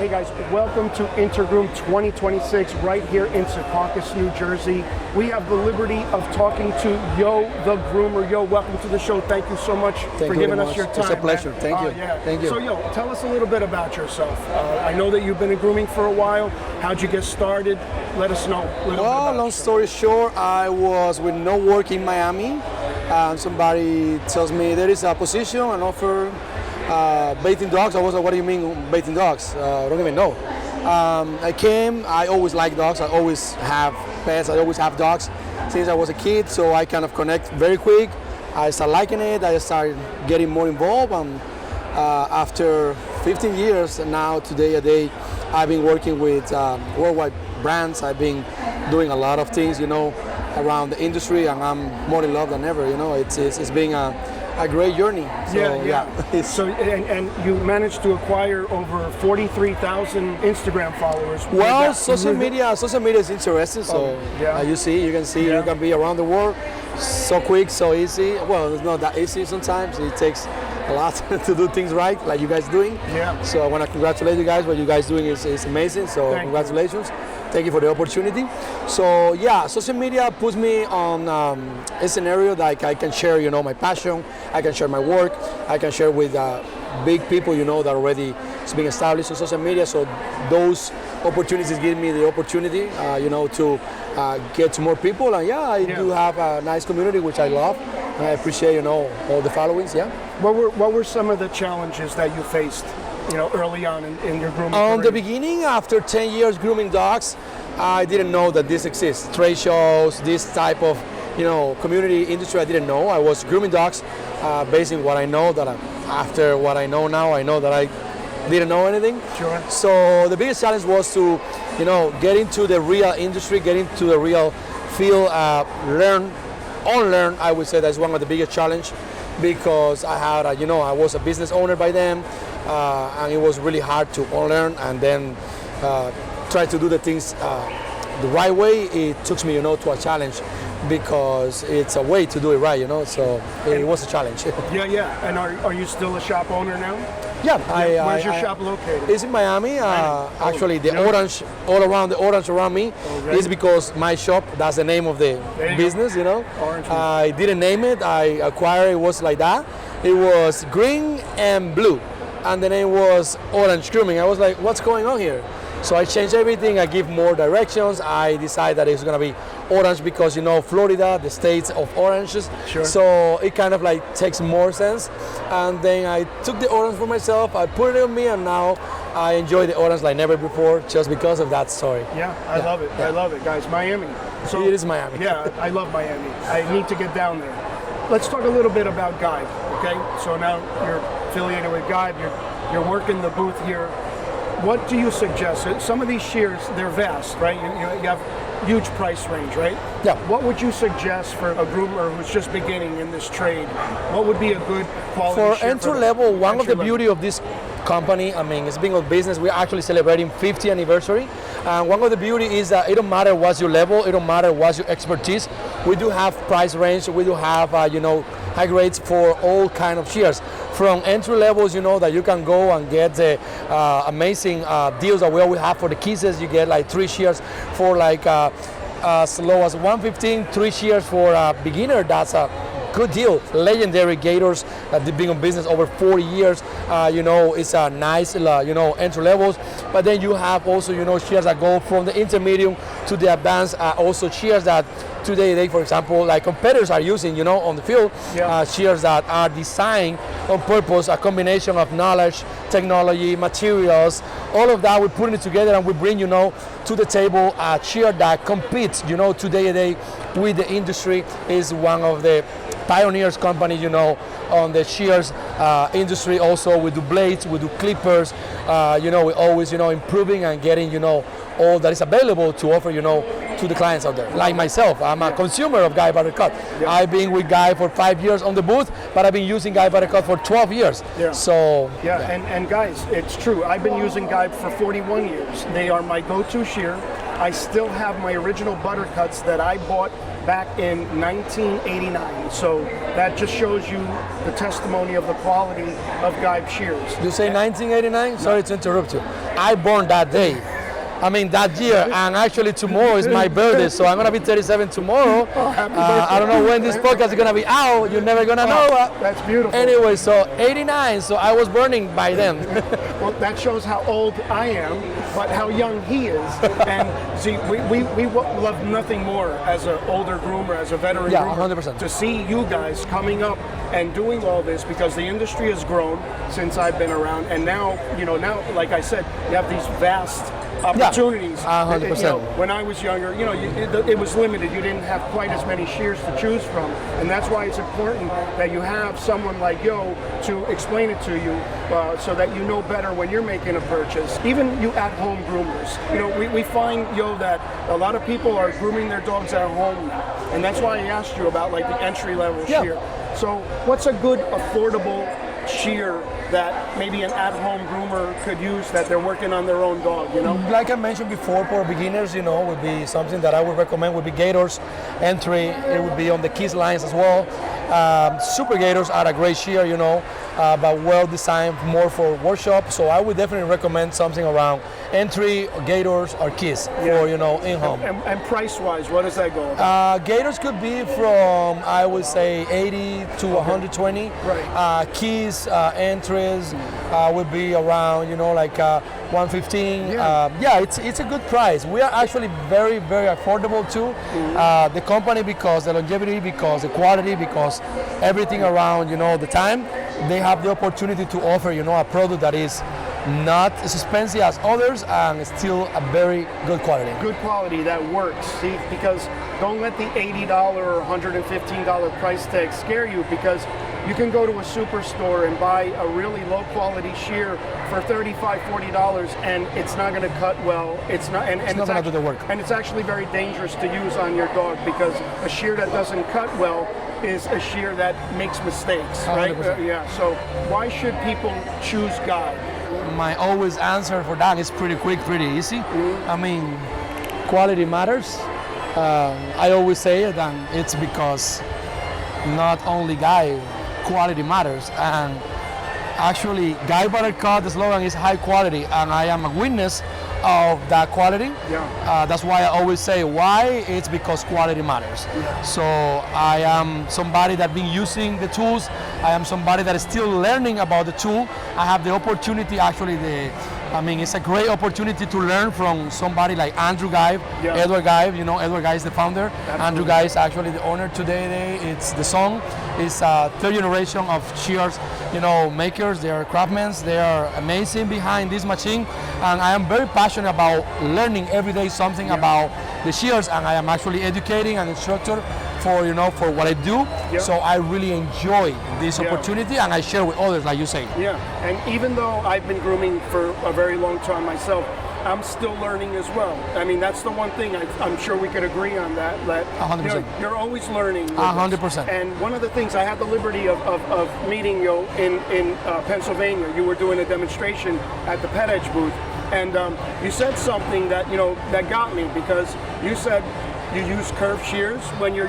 Hey guys, welcome to Intergroom 2026 right here in Secaucus, New Jersey. We have the liberty of talking to Yoe The Groomer. Yoe, welcome to the show. Thank you so much for giving us your time. It's a pleasure. Man. Thank you. Thank you. So Yoe, tell us a little bit about yourself. I know that you've been in grooming for a while. How'd you get started? Let us know a little bit about long story short, I was with no work in Miami, and somebody tells me there is a position, an offer, baiting dogs. I was like, what do you mean baiting dogs? I don't even know. I came, I always like dogs. I always have pets. I always have dogs since I was a kid, so I kind of connect very quick. I started liking it. I started getting more involved, and after 15 years now, today a day, I've been working with worldwide brands. I've been doing a lot of things, around the industry, and I'm more in love than ever. It's been a great journey. So, So, and you managed to acquire over 43,000 Instagram followers. Well, social media is interesting. So you can see, you can be around the world so quick, so easy. Well, it's not that easy sometimes. It takes a lot to do things right, like you guys doing. Yeah. So I want to congratulate you guys. What you guys doing is amazing. So congratulations. Thank you for the opportunity. So yeah, social media puts me on a scenario that I can share, my passion. I can share my work. I can share with big people, that already is being established on social media. So those opportunities give me the opportunity, to get to more people. And I do have a nice community, which I love. And I appreciate, all the followings. Yeah. What were some of the challenges that you faced? Early on in your grooming career? The beginning, after 10 years grooming dogs, I didn't know that this exists. Trade shows, this type of, community industry, I didn't know. I was grooming dogs, based on what I know. After what I know now, I know that I didn't know anything. Sure. So the biggest challenge was to, get into the real industry, get into the real field, unlearn. I would say that's one of the biggest challenge, because I had, I was a business owner by then. And it was really hard to unlearn and then try to do the things the right way. It took me, to a challenge, because it's a way to do it right, So it was a challenge. Yeah. And are you still a shop owner now? Yeah. Where's your shop located? It's in Miami. Actually, the orange, all around the orange around me is because my shop. That's the name of the business, Orange. I didn't name it. I acquired it. Was like that. It was green and blue. And the name was Orange Grooming. I was like, what's going on here? So I changed everything. I give more directions. I decided that it's gonna be orange because Florida, the states of oranges. Sure. So it kind of like takes more sense. And then I took the orange for myself. I put it on me, and now I enjoy the orange like never before, just because of that story. Yeah, I love it. I love it, guys. Miami. So it is Miami. Yeah, I love Miami. I need to get down there. Let's talk a little bit about Geib. Okay, so now you're affiliated with Geib. You're working the booth here. What do you suggest? Some of these shears, they're vast, right? You have huge price range, right? Yeah. What would you suggest for a groomer who's just beginning in this trade? What would be a good quality for shear entry level? One of the beauty of this company, it's being a business. We're actually celebrating 50th anniversary. And one of the beauty is that it don't matter what's your level, it don't matter what's your expertise. We do have price range. We do have, high grades for all kind of shears. From entry levels, that you can go and get the amazing deals that we always have for the kisses. You get like 3 shears for like as low as $115, 3 shears for a beginner. That's a good deal. Legendary gators that they've been in business over 40 years. It's a nice, entry levels. But then you have also, shears that go from the intermediate to the advanced. Also shears that today, for example, like competitors are using, on the field. Shears that are designed on purpose, a combination of knowledge, technology, materials, all of that. We're putting it together, and we bring, to the table a shear that competes, today with the industry. Is one of the pioneers company, on the shears industry. Also, we do blades, we do clippers. We always, improving and getting, all that is available to offer, to the clients out there. Like myself, I'm a consumer of Geib Buttercut. I've been with Geib for 5 years on the booth, but I've been using Geib Buttercut for 12 years. So and guys, it's true. I've been using Geib for 41 years. They are my go-to shear. I still have my original Buttercuts that I bought back in 1989. So that just shows you the testimony of the quality of Geib Shears. You say 1989? Sorry to interrupt you. I born that day. I mean that year, and actually tomorrow is my birthday, so I'm gonna be 37 tomorrow. I don't know when this podcast is gonna be out. You're never gonna know. That's beautiful. Anyway, so 89, so I was burning by then. Well, that shows how old I am, but how young he is. And see, we love nothing more as an older groomer, as a veteran groomer, 100%. to see you guys coming up and doing all this, because the industry has grown since I've been around, and now, now, like I said, you have these vast opportunities. 100%. When I was younger, it was limited. You didn't have quite as many shears to choose from, and that's why it's important that you have someone like Yoe to explain it to you, so that you know better when you're making a purchase. Even you at-home groomers, we find, Yoe, that a lot of people are grooming their dogs at home now, and that's why I asked you about like the entry-level shear. So, what's a good, affordable shear that maybe an at-home groomer could use that they're working on their own dog, Like I mentioned before, for beginners, would be something that I would recommend would be Gators entry. It would be on the Kiss lines as well. Super Gators are a great shear, but well designed more for workshop. So I would definitely recommend something around entry, Gators, or Kiss for, in-home. And price-wise, what does that go? Gators could be from, I would say, 80 to 120. Right. Keys, entries would be around, like 115. It's a good price. We are actually very, very affordable too. The company, because the longevity, because the quality, because everything around, the time, they have the opportunity to offer, a product that is not as expensive as others and still a very good quality. Good quality that works. See, because don't let the $80 or $115 price tag scare you, because you can go to a superstore and buy a really low quality shear for $35, $40, and it's not going to cut well. It's not going to do the work. And it's actually very dangerous to use on your dog, because a shear that doesn't cut well is a shear that makes mistakes, right? So why should people choose Geib? My always answer for that is pretty quick, pretty easy. I mean, quality matters. I always say it, and it's because not only Geib, quality matters. And actually, Geib Buttercut, the slogan is high quality, and I am a witness of that quality. That's why I always say why. It's because quality matters. So I am somebody that's been using the tools. I am somebody that is still learning about the tool. I have the opportunity, actually, it's a great opportunity to learn from somebody like Andrew Geib, Edward Geib. Edward Geib is the founder. Absolutely. Andrew Geib is actually the owner today. It's the son. It's a third generation of shears, makers. They are craftsmen. They are amazing behind this machine, and I am very passionate about learning every day something about the shears, and I am actually educating an instructor for what I do. So I really enjoy this opportunity, and I share with others, like you say. And even though I've been grooming for a very long time myself, I'm still learning as well. I mean, that's the one thing I'm sure we could agree on that. 100%. You're always learning. 100%. And one of the things, I had the liberty of meeting you in Pennsylvania. You were doing a demonstration at the Pet Edge booth, and you said something that that got me, because you said you use curved shears when you're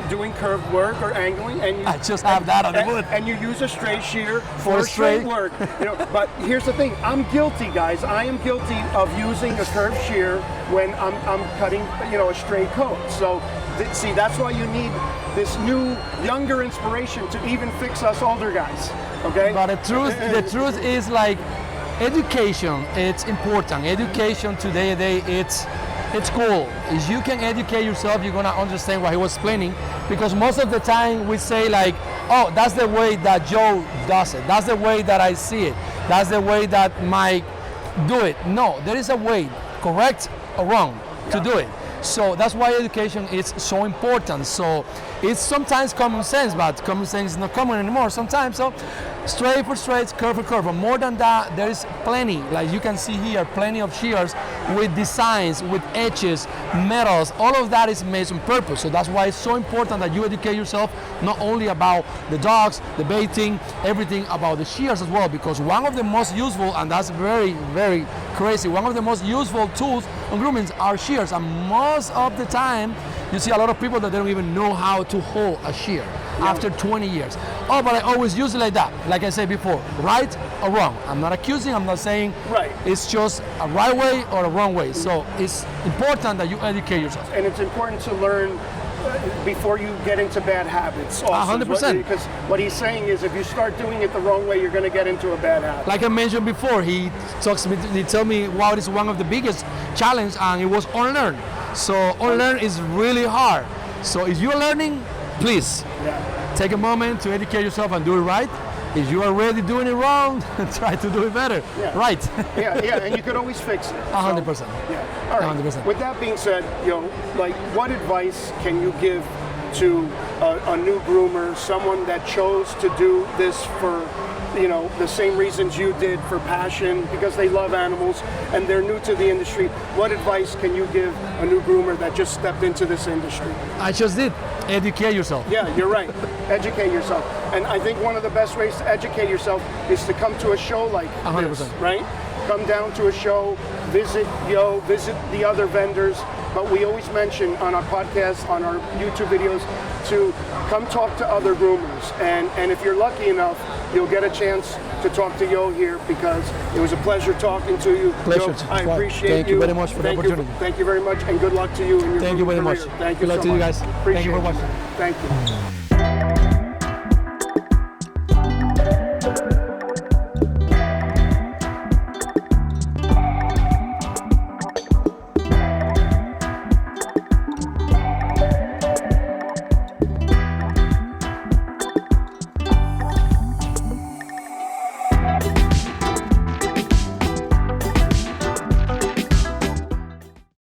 doing curved work or angling, and I just have that on the booth. And you use a straight shear for straight work. But here's the thing: I'm guilty, guys. I am guilty of using a curved shear when I'm cutting, a straight coat. So, see, that's why you need this new, younger inspiration to even fix us older guys. Okay. But the truth is, like, education. It's important. Education today, it's cool. If you can educate yourself, you're gonna understand what he was explaining, because most of the time we say, like, oh, that's the way that Joe does it. That's the way that I see it. That's the way that Mike do it. No, there is a way, correct or wrong, to do it. So that's why education is so important. So it's sometimes common sense, but common sense is not common anymore sometimes. So straight for straight, curve for curve. But more than that, there is plenty, like you can see here, plenty of shears with designs, with edges, metals. All of that is made on purpose. So that's why it's so important that you educate yourself not only about the dogs, the baiting, everything about the shears as well, because one of the most useful, and that's very, very crazy, one of the most useful tools on grooming are shears, and most of the time you see a lot of people that they don't even know how to hold a shear after 20 years. Oh, but I always use it like that. Like I said before, right or wrong. I'm not accusing, I'm not saying it's just a right way or a wrong way. So it's important that you educate yourself. And it's important to learn before you get into bad habits. Also, 100%. Because what he's saying is if you start doing it the wrong way, you're going to get into a bad habit. Like I mentioned before, he told me what is one of the biggest challenge, and it was unlearn. So unlearn is really hard. So if you're learning, please take a moment to educate yourself and do it right. If you are already doing it wrong, try to do it better. Right. And you could always fix it. 100%. So, all right. 100%. With that being said, like what advice can you give to a new groomer, someone that chose to do this for the same reasons you did, for passion, because they love animals and they're new to the industry? What advice can you give a new groomer that just stepped into this industry? I just did. Educate yourself. Yeah, you're right. Educate yourself. And I think one of the best ways to educate yourself is to come to a show like 100%. this, right? Come down to a show, visit Yoe, visit the other vendors. But we always mention on our podcast, on our YouTube videos, to come talk to other groomers. And if you're lucky enough, you'll get a chance to talk to Yoe here, because it was a pleasure talking to you. Pleasure. Yoe, I appreciate you. Thank you very much for the opportunity. Thank you very much, and good luck to you in your Thank you very career. much. Thank you Good luck so to you much. guys. Appreciate Thank you for it. watching. Thank you.